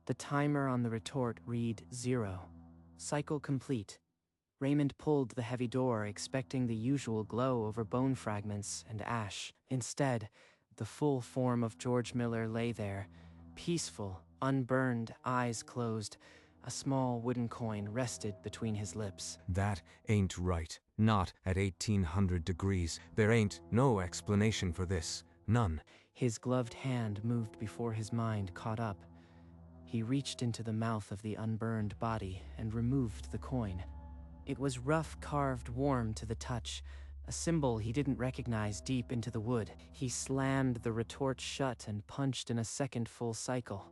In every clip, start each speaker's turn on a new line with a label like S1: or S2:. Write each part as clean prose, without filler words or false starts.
S1: The timer on the retort read 0. Cycle complete. Raymond pulled the heavy door, expecting the usual glow over bone fragments and ash. Instead, the full form of George Miller lay there, peaceful, unburned, eyes closed. A small wooden coin rested between his lips.
S2: That ain't right. Not at 1800 degrees. There ain't no explanation for this. None.
S1: His gloved hand moved before his mind caught up. He reached into the mouth of the unburned body and removed the coin. It was rough, carved, warm to the touch, a symbol he didn't recognize deep into the wood. He slammed the retort shut and punched in a second full cycle.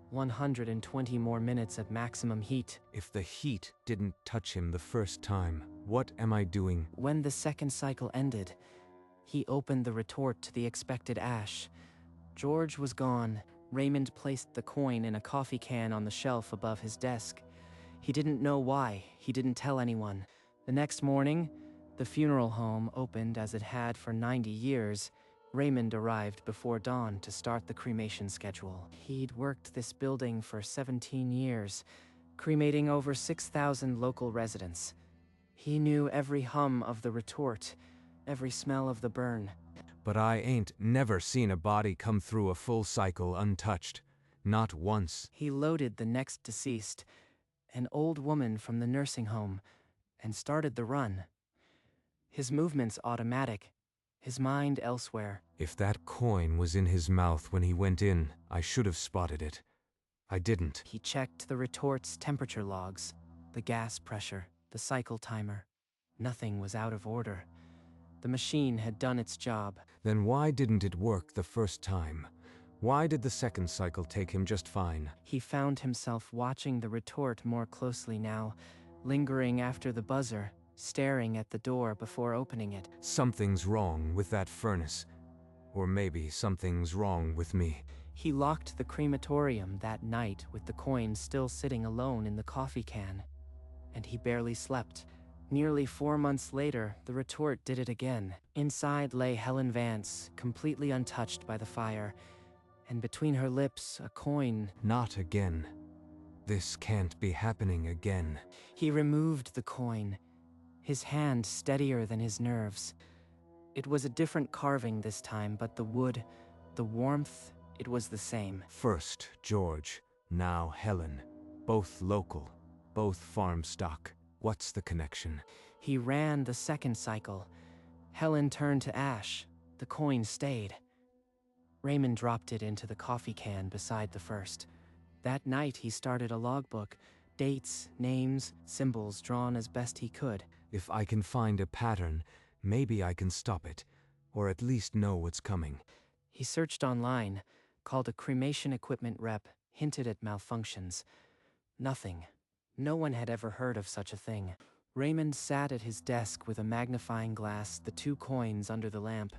S1: 120 more minutes at maximum heat.
S2: If the heat didn't touch him the first time, what am I doing?
S1: When the second cycle ended, he opened the retort to the expected ash. George was gone. Raymond placed the coin in a coffee can on the shelf above his desk. He didn't know why. He didn't tell anyone. The next morning, the funeral home opened as it had for 90 years. Raymond arrived before dawn to start the cremation schedule. He'd worked this building for 17 years, cremating over 6,000 local residents. He knew every hum of the retort, every smell of the burn.
S2: But I ain't never seen a body come through a full cycle untouched. Not once.
S1: He loaded the next deceased, an old woman from the nursing home, and started the run. His movements automatic, his mind elsewhere.
S2: If that coin was in his mouth when he went in, I should have spotted it. I didn't.
S1: He checked the retort's temperature logs, the gas pressure, the cycle timer. Nothing was out of order. The machine had done its job.
S2: Then why didn't it work the first time? Why did the second cycle take him just fine?
S1: He found himself watching the retort more closely now, lingering after the buzzer, staring at the door before opening it.
S2: Something's wrong with that furnace. Or maybe something's wrong with me.
S1: He locked the crematorium that night with the coin still sitting alone in the coffee can. And he barely slept. Nearly 4 months later, the retort did it again. Inside lay Helen Vance, completely untouched by the fire, and between her lips, a coin.
S2: Not again. This can't be happening again.
S1: He removed the coin, his hand steadier than his nerves. It was a different carving this time, but the wood, the warmth, it was the same.
S2: First George, now Helen. Both local, both farm stock. What's the connection?
S1: He ran the second cycle. Helen turned to ash. The coin stayed. Raymond dropped it into the coffee can beside the first. That night he started a logbook. Dates, names, symbols drawn as best he could.
S2: If I can find a pattern, maybe I can stop it. Or at least know what's coming.
S1: He searched online, called a cremation equipment rep, hinted at malfunctions. Nothing. No one had ever heard of such a thing. Raymond sat at his desk with a magnifying glass, the 2 coins under the lamp.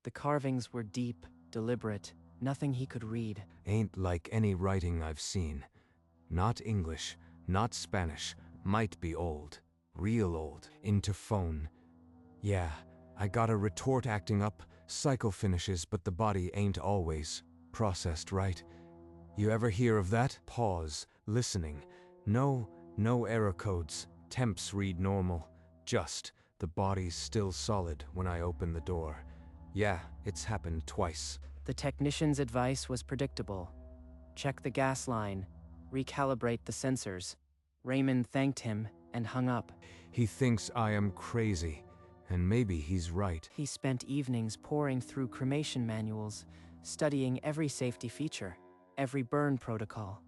S1: The carvings were deep, deliberate, nothing he could read.
S2: Ain't like any writing I've seen. Not English, not Spanish, might be old. Real old. Interphone. Yeah, I got a retort acting up, cycle finishes, but the body ain't always processed right. You ever hear of that? Pause, listening. No error codes. Temps read normal. Just, the body's still solid when I open the door. Yeah, it's happened twice.
S1: The technician's advice was predictable. Check the gas line, recalibrate the sensors. Raymond thanked him and hung up.
S2: He thinks I am crazy, and maybe he's right.
S1: He spent evenings poring through cremation manuals, studying every safety feature, every burn protocol.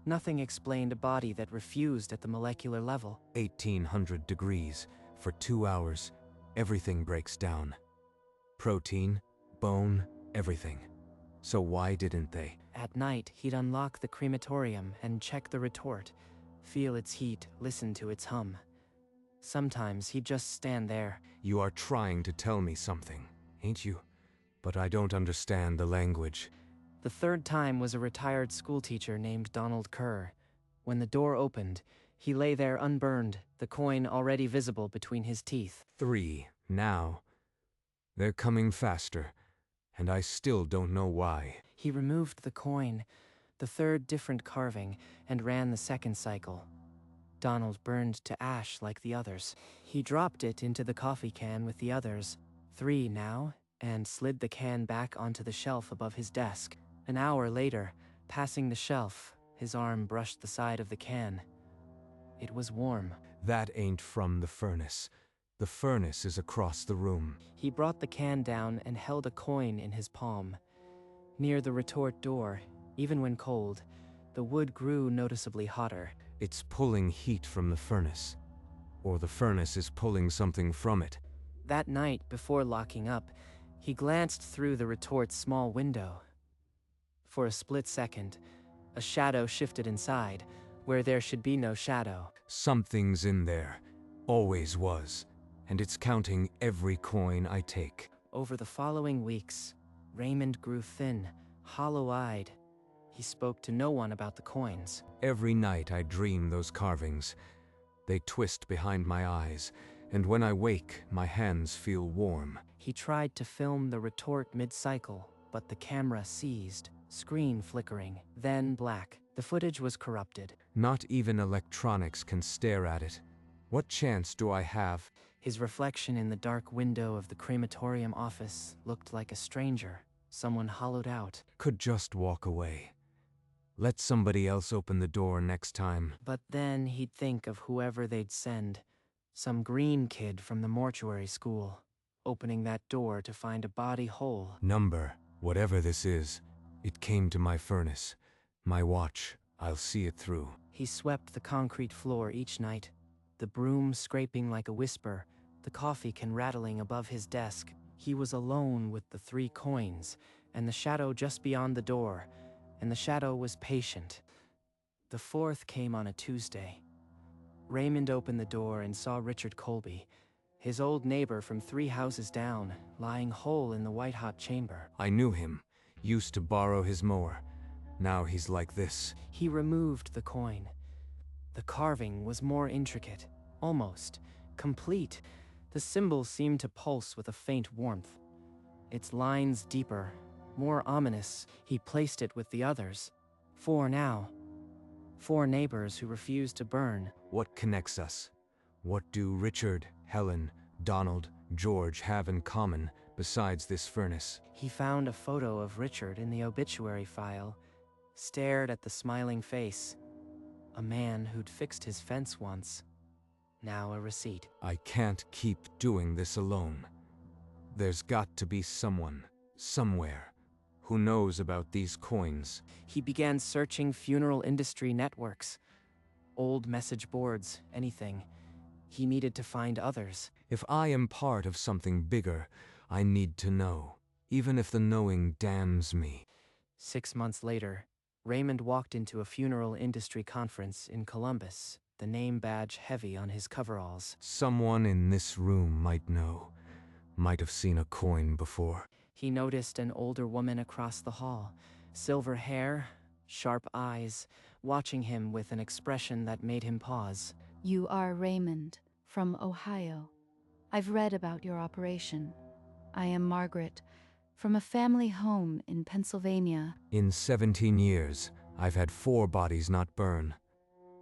S1: Nothing explained a body that refused at the molecular level.
S2: 1800 degrees. For 2 hours, everything breaks down. Protein, bone, everything. So why didn't they?
S1: At night, he'd unlock the crematorium and check the retort, feel its heat, listen to its hum. Sometimes he'd just stand there.
S2: You are trying to tell me something, ain't you? But I don't understand the language.
S1: The third time was a retired schoolteacher named Donald Kerr. When the door opened, he lay there unburned, the coin already visible between his teeth.
S2: 3, now. They're coming faster, and I still don't know why.
S1: He removed the coin. the third different carving, and ran the second cycle. Donald burned to ash like the others. He dropped it into the coffee can with the others, 3 now, and slid the can back onto the shelf above his desk. An hour later, passing the shelf, his arm brushed the side of the can. It was warm.
S2: That ain't from the furnace. The furnace is across the room.
S1: He brought the can down and held a coin in his palm. Near the retort door, even when cold, the wood grew noticeably hotter.
S2: It's pulling heat from the furnace. Or the furnace is pulling something from it.
S1: That night, before locking up, he glanced through the retort's small window. For a split second, a shadow shifted inside, where there should be no shadow.
S2: Something's in there. Always was. And it's counting every coin I take.
S1: Over the following weeks, Raymond grew thin, hollow-eyed. He spoke to no one about the coins.
S2: Every night I dream those carvings. They twist behind my eyes, and when I wake, my hands feel warm.
S1: He tried to film the retort mid-cycle, but the camera seized, screen flickering, then black. The footage was corrupted.
S2: Not even electronics can stare at it. What chance do I have?
S1: His reflection in the dark window of the crematorium office looked like a stranger, someone hollowed out.
S2: Could just walk away. Let somebody else open the door next time.
S1: But then he'd think of whoever they'd send, some green kid from the mortuary school, opening that door to find a body whole.
S2: Number, whatever this is, it came to my furnace. My watch, I'll see it through.
S1: He swept the concrete floor each night, the broom scraping like a whisper, the coffee can rattling above his desk. He was alone with the 3 coins, and the shadow just beyond the door, and the shadow was patient. The 4th came on a Tuesday. Raymond opened the door and saw Richard Colby, his old neighbor from 3 houses down, lying whole in the white-hot chamber.
S2: I knew him. Used to borrow his mower. Now he's like this.
S1: He removed the coin. The carving was more intricate, almost complete. The symbol seemed to pulse with a faint warmth. Its lines deeper, more ominous. He placed it with the others. 4 now. 4 neighbors who refused to burn.
S2: What connects us? What do Richard, Helen, Donald, George have in common besides this furnace?
S1: He found a photo of Richard in the obituary file, stared at the smiling face. A man who'd fixed his fence once. Now a receipt.
S2: I can't keep doing this alone. There's got to be someone, somewhere, who knows about these coins.
S1: He began searching funeral industry networks, old message boards, anything. He needed to find others.
S2: If I am part of something bigger, I need to know, even if the knowing damns me.
S1: 6 months later, Raymond walked into a funeral industry conference in Columbus, the name badge heavy on his coveralls.
S2: Someone in this room might know, might have seen a coin before.
S1: He noticed an older woman across the hall, silver hair, sharp eyes, watching him with an expression that made him pause.
S3: You are Raymond, from Ohio. I've read about your operation. I am Margaret, from a family home in Pennsylvania.
S2: In 17 years, I've had 4 bodies not burn.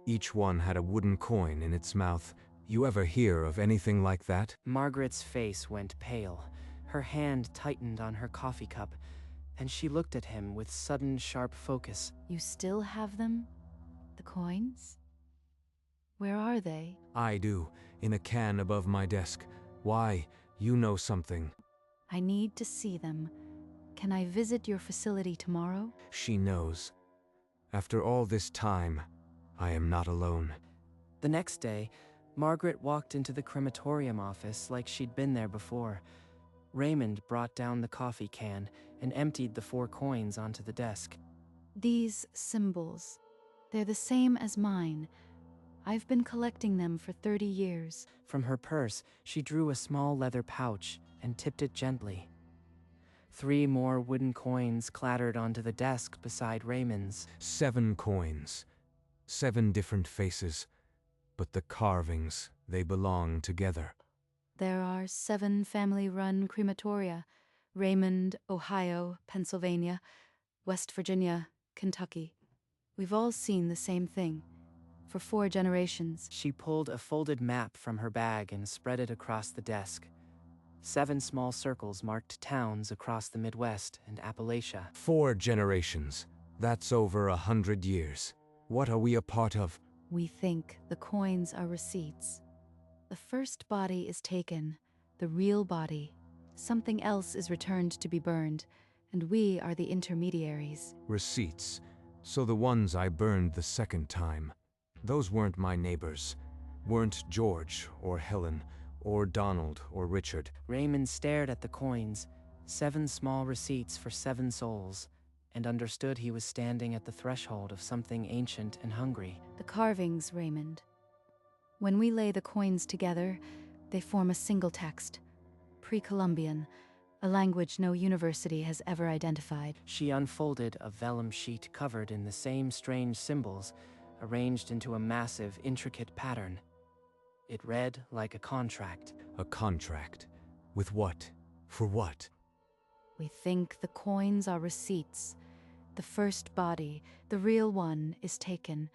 S2: Each one had a wooden coin in its mouth. You ever hear of anything like that?
S1: Margaret's face went pale. Her hand tightened on her coffee cup, and she looked at him with sudden, sharp focus.
S3: You still have them? The coins? Where are they?
S2: I do, in a can above my desk. Why? You know something.
S3: I need to see them. Can I visit your facility tomorrow?
S2: She knows. After all this time, I am not alone.
S1: The next day, Margaret walked into the crematorium office like she'd been there before. Raymond brought down the coffee can and emptied the 4 coins onto the desk.
S3: These symbols, they're the same as mine. I've been collecting them for 30 years.
S1: From her purse, she drew a small leather pouch and tipped it gently. 3 more wooden coins clattered onto the desk beside Raymond's.
S2: 7 coins. 7 different faces. But the carvings, they belong together.
S3: There are 7 family-run crematoria: Raymond, Ohio, Pennsylvania, West Virginia, Kentucky. We've all seen the same thing. For 4 generations.
S1: She pulled a folded map from her bag and spread it across the desk. 7 small circles marked towns across the Midwest and Appalachia.
S2: 4 generations. That's over 100 years. What are we a part of?
S3: We think the coins are receipts. The first body is taken, the real body. Something else is returned to be burned, and we are the intermediaries.
S2: Receipts. So the ones I burned the second time. Those weren't my neighbors. Weren't George or Helen or Donald or Richard.
S1: Raymond stared at the coins, 7 small receipts for 7 souls, and understood he was standing at the threshold of something ancient and hungry.
S3: The carvings, Raymond. When we lay the coins together, they form a single text. Pre-Columbian, a language no university has ever identified.
S1: She unfolded a vellum sheet covered in the same strange symbols, arranged into a massive, intricate pattern. It read like a contract.
S2: A contract? With what? For what?
S3: We think the coins are receipts. The first body, the real one, is taken.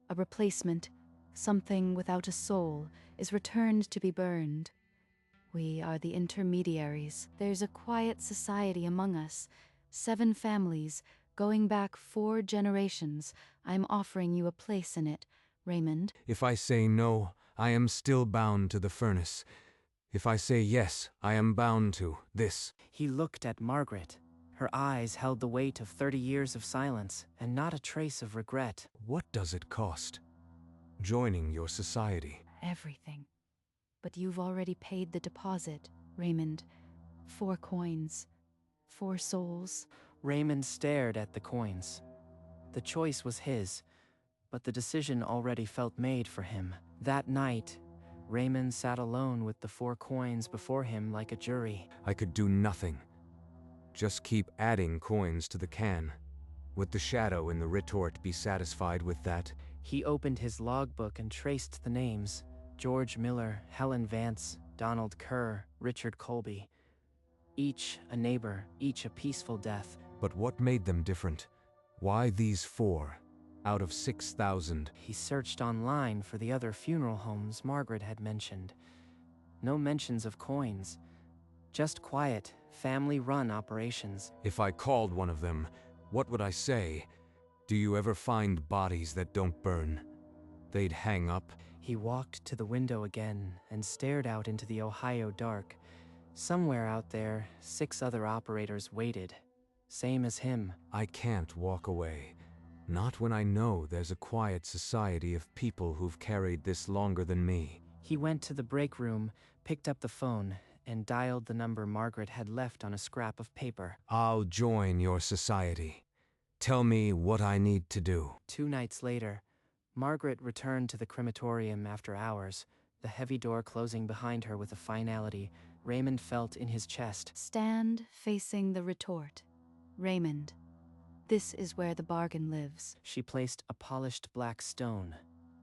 S3: A replacement, something without a soul, is returned to be burned. We are the intermediaries. There's a quiet society among us. 7 families, going back 4 generations. I'm offering you a place in it, Raymond.
S2: If I say no, I am still bound to the furnace. If I say yes, I am bound to this.
S1: He looked at Margaret. Her eyes held the weight of 30 years of silence, and not a trace of regret.
S2: What does it cost? Joining your society.
S3: Everything. But you've already paid the deposit, Raymond. 4 coins. 4 souls.
S1: Raymond stared at the coins. The choice was his, but the decision already felt made for him. That night, Raymond sat alone with the 4 coins before him like a jury.
S2: I could do nothing. Just keep adding coins to the can. Would the shadow in the retort be satisfied with that?
S1: He opened his logbook and traced the names: George Miller, Helen Vance, Donald Kerr, Richard Colby. Each a neighbor, each a peaceful death.
S2: But what made them different? Why these 4 out of 6,000?
S1: He searched online for the other funeral homes Margaret had mentioned. No mentions of coins. Just quiet, family-run operations.
S2: If I called one of them, what would I say? Do you ever find bodies that don't burn? They'd hang up.
S1: He walked to the window again and stared out into the Ohio dark. Somewhere out there, 6 other operators waited. Same as him.
S2: I can't walk away. Not when I know there's a quiet society of people who've carried this longer than me.
S1: He went to the break room, picked up the phone, and dialed the number Margaret had left on a scrap of paper.
S2: I'll join your society. Tell me what I need to do.
S1: 2 nights later, Margaret returned to the crematorium after hours, the heavy door closing behind her with a finality Raymond felt in his chest.
S3: Stand facing the retort. Raymond, this is where the bargain lives.
S1: She placed a polished black stone,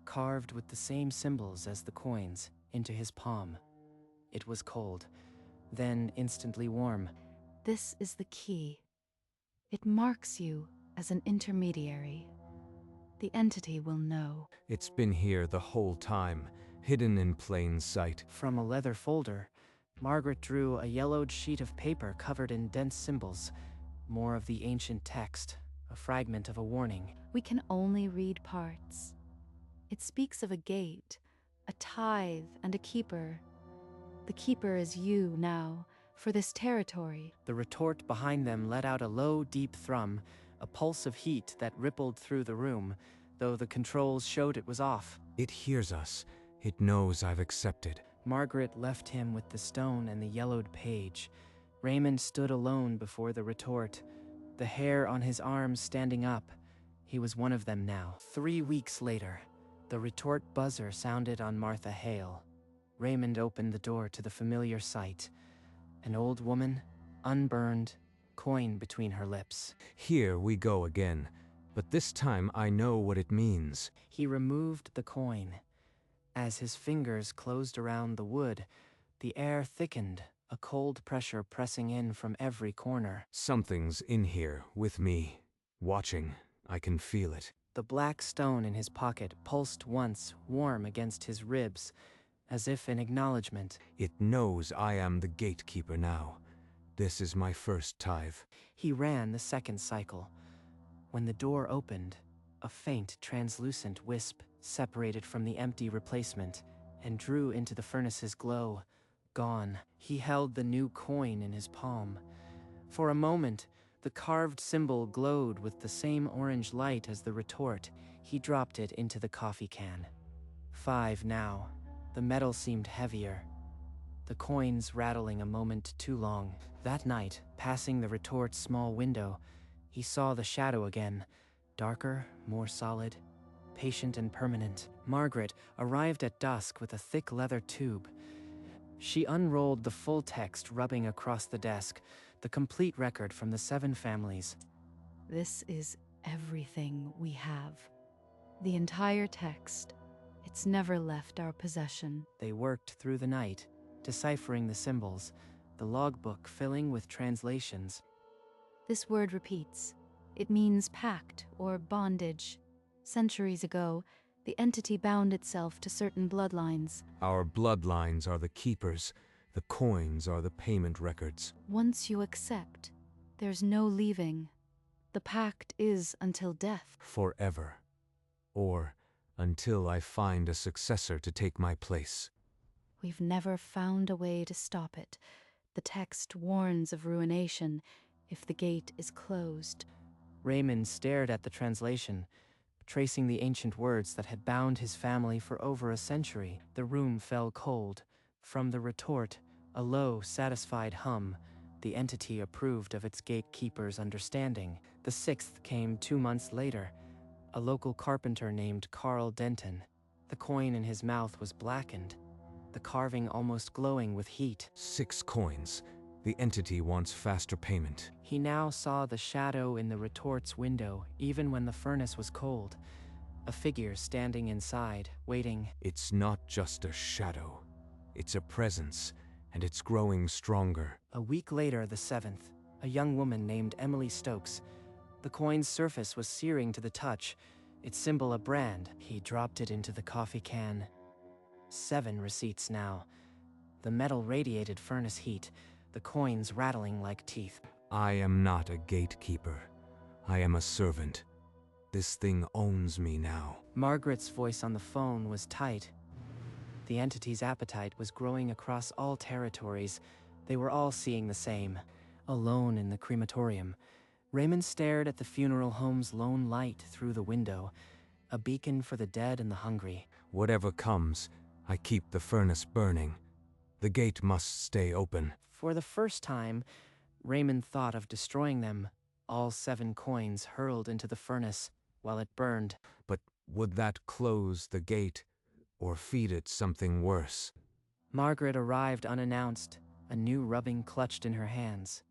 S1: carved with the same symbols as the coins, into his palm. It was cold, then instantly warm.
S3: This is the key. It marks you as an intermediary. The entity will know.
S2: It's been here the whole time, hidden in plain sight.
S1: From a leather folder, Margaret drew a yellowed sheet of paper covered in dense symbols. More of the ancient text, a fragment of a warning.
S3: We can only read parts. It speaks of a gate, a tithe, and a keeper. The keeper is you now, for this territory.
S1: The retort behind them let out a low, deep thrum, a pulse of heat that rippled through the room, though the controls showed it was off.
S2: It hears us. It knows I've accepted.
S1: Margaret left him with the stone and the yellowed page. Raymond stood alone before the retort, the hair on his arms standing up. He was one of them now. 3 weeks later, the retort buzzer sounded on Martha Hale. Raymond opened the door to the familiar sight. An old woman, unburned, coin between her lips.
S2: Here we go again, but this time I know what it means.
S1: He removed the coin. As his fingers closed around the wood, the air thickened, a cold pressure pressing in from every corner.
S2: Something's in here with me, watching. I can feel it.
S1: The black stone in his pocket pulsed once, warm against his ribs, as if in acknowledgement.
S2: It knows I am the gatekeeper now. This is my first tithe.
S1: He ran the second cycle. When the door opened, a faint, translucent wisp separated from the empty replacement and drew into the furnace's glow. Gone. He held the new coin in his palm. For a moment, the carved symbol glowed with the same orange light as the retort. He dropped it into the coffee can. 5 now. The metal seemed heavier. The coins rattling a moment too long. That night, passing the retort's small window, he saw the shadow again. Darker, more solid, patient and permanent. Margaret arrived at dusk with a thick leather tube. She unrolled the full text rubbing across the desk, the complete record from the 7 families.
S3: This is everything we have. The entire text. It's never left our possession.
S1: They worked through the night, deciphering the symbols, the logbook filling with translations.
S3: This word repeats. It means pact or bondage. Centuries ago, the entity bound itself to certain bloodlines.
S2: Our bloodlines are the keepers. The coins are the payment records.
S3: Once you accept, there's no leaving. The pact is until death.
S2: Forever. Or until I find a successor to take my place.
S3: We've never found a way to stop it. The text warns of ruination if the gate is closed.
S1: Raymond stared at the translation, tracing the ancient words that had bound his family for over a century. The room fell cold. From the retort, a low, satisfied hum. The entity approved of its gatekeeper's understanding. The 6th came 2 months later. A local carpenter named Carl Denton. The coin in his mouth was blackened, the carving almost glowing with heat.
S2: 6 coins. The entity wants faster payment.
S1: He now saw the shadow in the retort's window, even when the furnace was cold. A figure standing inside, waiting.
S2: It's not just a shadow. It's a presence, and it's growing stronger.
S1: A week later, the 7th, a young woman named Emily Stokes. The coin's surface was searing to the touch, its symbol a brand. He dropped it into the coffee can. 7 receipts now. The metal radiated furnace heat, the coins rattling like teeth.
S2: I am not a gatekeeper. I am a servant. This thing owns me now.
S1: Margaret's voice on the phone was tight. The entity's appetite was growing across all territories. They were all seeing the same. Alone in the crematorium, Raymond stared at the funeral home's lone light through the window, a beacon for the dead and the hungry.
S2: Whatever comes, I keep the furnace burning. The gate must stay open.
S1: For the first time, Raymond thought of destroying them, all 7 coins hurled into the furnace while it burned.
S2: But would that close the gate, or feed it something worse?
S1: Margaret arrived unannounced, a new rubbing clutched in her hands.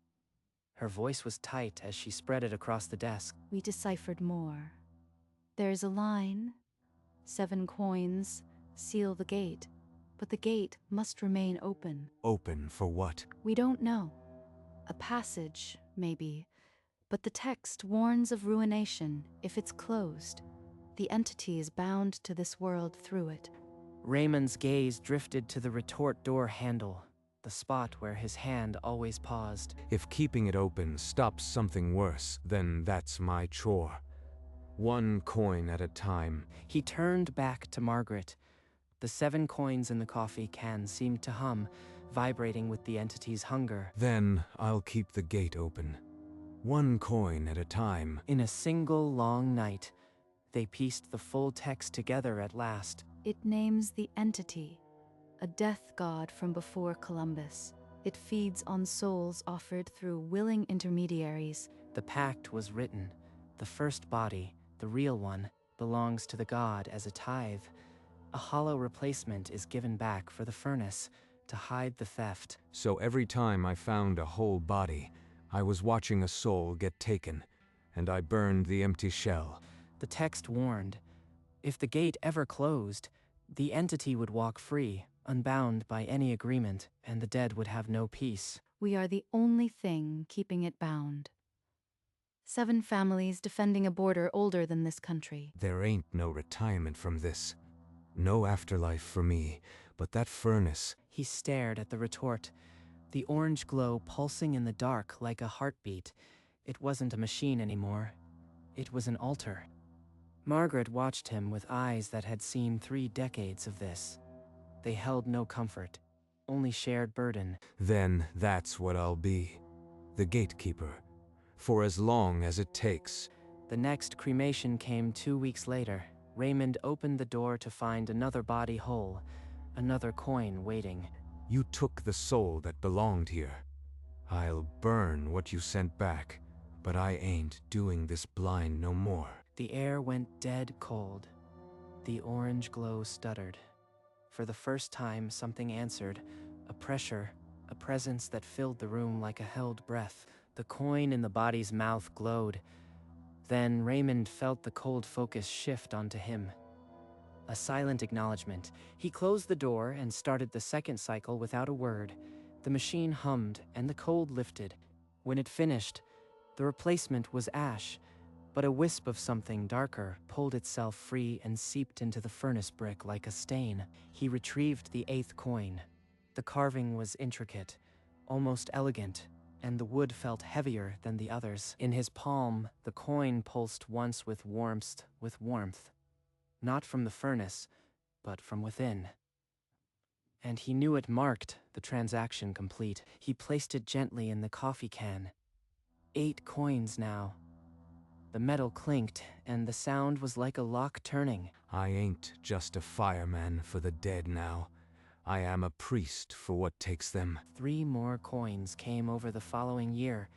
S1: Her voice was tight as she spread it across the desk.
S3: We deciphered more. There's a line. 7 coins seal the gate, but the gate must remain open.
S2: Open for what?
S3: We don't know. A passage, maybe. But the text warns of ruination if it's closed. The entity is bound to this world through it.
S1: Raymond's gaze drifted to the retort door handle, the spot where his hand always paused.
S2: If keeping it open stops something worse, then that's my chore. 1 coin at a time.
S1: He turned back to Margaret. The 7 coins in the coffee can seemed to hum, vibrating with the entity's hunger.
S2: Then I'll keep the gate open. 1 coin at a time.
S1: In a single long night, they pieced the full text together at last.
S3: It names the entity, a death god from before Columbus. It feeds on souls offered through willing intermediaries.
S1: The pact was written. The first body, the real one, belongs to the god as a tithe. A hollow replacement is given back for the furnace to hide the theft.
S2: So every time I found a whole body, I was watching a soul get taken, and I burned the empty shell.
S1: The text warned, if the gate ever closed, the entity would walk free, unbound by any agreement, and the dead would have no peace.
S3: We are the only thing keeping it bound. 7 families defending a border older than this country.
S2: There ain't no retirement from this. No afterlife for me, but that furnace.
S1: He stared at the retort, the orange glow pulsing in the dark like a heartbeat. It wasn't a machine anymore. It was an altar. Margaret watched him with eyes that had seen 3 decades of this. They held no comfort, only shared burden.
S2: Then that's what I'll be. The gatekeeper. For as long as it takes.
S1: The next cremation came 2 weeks later. Raymond opened the door to find another body whole, another coin waiting.
S2: You took the soul that belonged here. I'll burn what you sent back, but I ain't doing this blind no more.
S1: The air went dead cold. The orange glow stuttered. For the first time, something answered, a pressure, a presence that filled the room like a held breath. The coin in the body's mouth glowed. Then Raymond felt the cold focus shift onto him. A silent acknowledgement. He closed the door and started the second cycle without a word. The machine hummed and the cold lifted. When it finished, the replacement was ash, but a wisp of something darker pulled itself free and seeped into the furnace brick like a stain. He retrieved the 8th coin. The carving was intricate, almost elegant, and the wood felt heavier than the others. In his palm, the coin pulsed once with warmth. Not from the furnace, but from within. And he knew it marked the transaction complete. He placed it gently in the coffee can. 8 coins now. The metal clinked, and the sound was like a lock turning.
S2: I ain't just a fireman for the dead now. I am a priest for what takes them.
S1: 3 more coins came over the following year.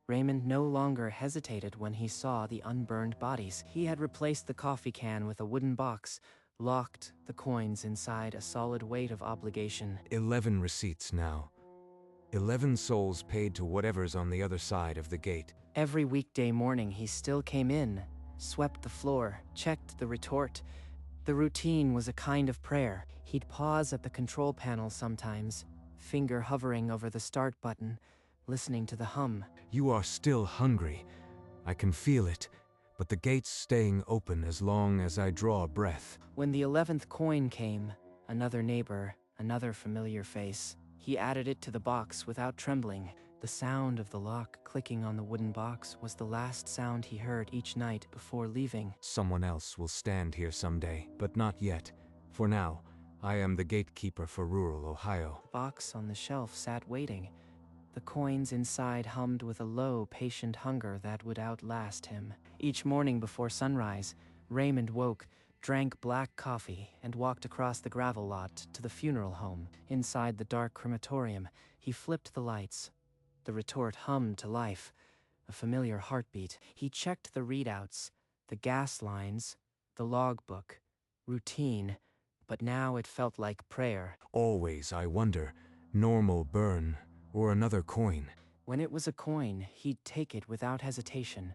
S1: Raymond no longer hesitated when he saw the unburned bodies. He had replaced the coffee can with a wooden box, locked the coins inside a solid weight of obligation.
S2: 11 receipts now. 11 souls paid to whatever's on the other side of the gate.
S1: Every weekday morning he still came in, swept the floor, checked the retort. The routine was a kind of prayer. He'd pause at the control panel sometimes, finger hovering over the start button, listening to the hum.
S2: You are still hungry. I can feel it, but the gate's staying open as long as I draw a breath.
S1: When the 11th coin came, another neighbor, another familiar face. He added it to the box without trembling. The sound of the lock clicking on the wooden box was the last sound he heard each night before leaving.
S2: Someone else will stand here someday, but not yet. For now, I am the gatekeeper for rural Ohio.
S1: The box on the shelf sat waiting. The coins inside hummed with a low, patient hunger that would outlast him. Each morning before sunrise, Raymond woke, drank black coffee, and walked across the gravel lot to the funeral home. Inside the dark crematorium, he flipped the lights. The retort hummed to life, a familiar heartbeat. He checked the readouts, the gas lines, the logbook. Routine, but now it felt like prayer.
S2: Always, I wonder, normal burn or another coin.
S1: When it was a coin, he'd take it without hesitation.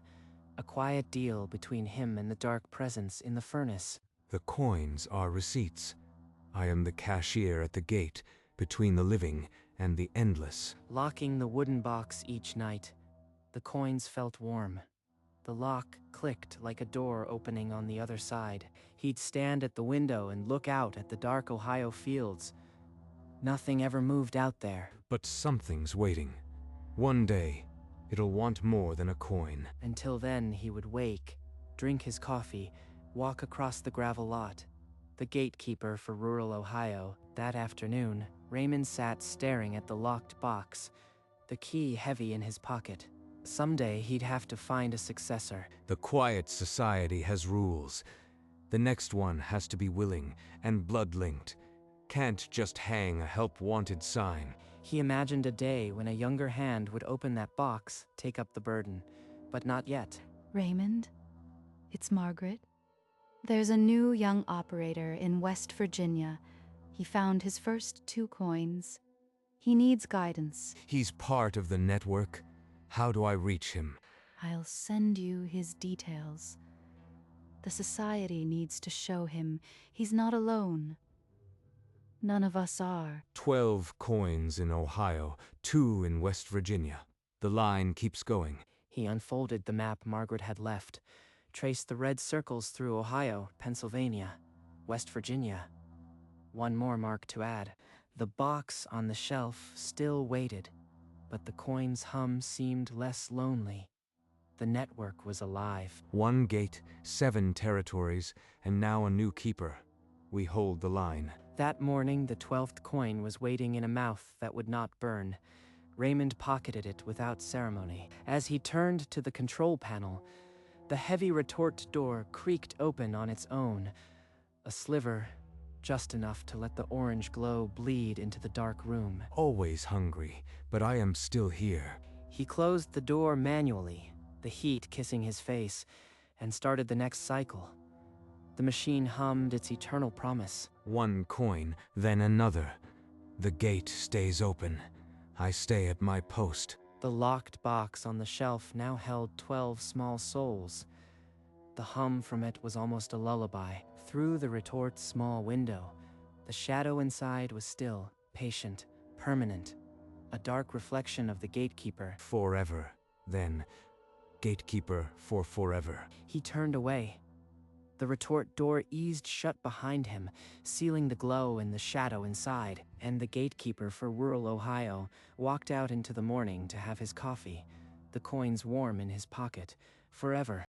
S1: A quiet deal between him and the dark presence in the furnace.
S2: The coins are receipts. I am the cashier at the gate, between the living and the endless.
S1: Locking the wooden box each night, the coins felt warm. The lock clicked like a door opening on the other side. He'd stand at the window and look out at the dark Ohio fields. Nothing ever moved out there.
S2: But something's waiting. One day, it'll want more than a coin.
S1: Until then, he would wake, drink his coffee, walk across the gravel lot. The gatekeeper for rural Ohio. That afternoon, Raymond sat staring at the locked box, the key heavy in his pocket. Someday he'd have to find a successor.
S2: The quiet society has rules. The next one has to be willing and blood-linked. Can't just hang a help-wanted sign.
S1: He imagined a day when a younger hand would open that box, take up the burden. But not yet.
S3: Raymond, it's Margaret. There's a new young operator in West Virginia. He found his first 2 coins. He needs guidance.
S2: He's part of the network. How do I reach him?
S3: I'll send you his details. The society needs to show him he's not alone. None of us are.
S2: 12 coins in Ohio, 2 in West Virginia. The line keeps going.
S1: He unfolded the map Margaret had left, traced the red circles through Ohio, Pennsylvania, West Virginia. One more mark to add. The box on the shelf still waited, but the coin's hum seemed less lonely. The network was alive.
S2: 1 gate, 7 territories, and now a new keeper. We hold the line.
S1: That morning, the 12th coin was waiting in a mouth that would not burn. Raymond pocketed it without ceremony. As he turned to the control panel, the heavy retort door creaked open on its own, a sliver just enough to let the orange glow bleed into the dark room.
S2: Always hungry, but I am still here.
S1: He closed the door manually, the heat kissing his face, and started the next cycle. The machine hummed its eternal promise.
S2: 1 coin, then another. The gate stays open. I stay at my post.
S1: The locked box on the shelf now held 12 small souls. The hum from it was almost a lullaby. Through the retort's small window, the shadow inside was still, patient, permanent, a dark reflection of the gatekeeper.
S2: Forever, then. Gatekeeper for forever.
S1: He turned away. The retort door eased shut behind him, sealing the glow and the shadow inside, and the gatekeeper for rural Ohio walked out into the morning to have his coffee, the coins warm in his pocket, forever.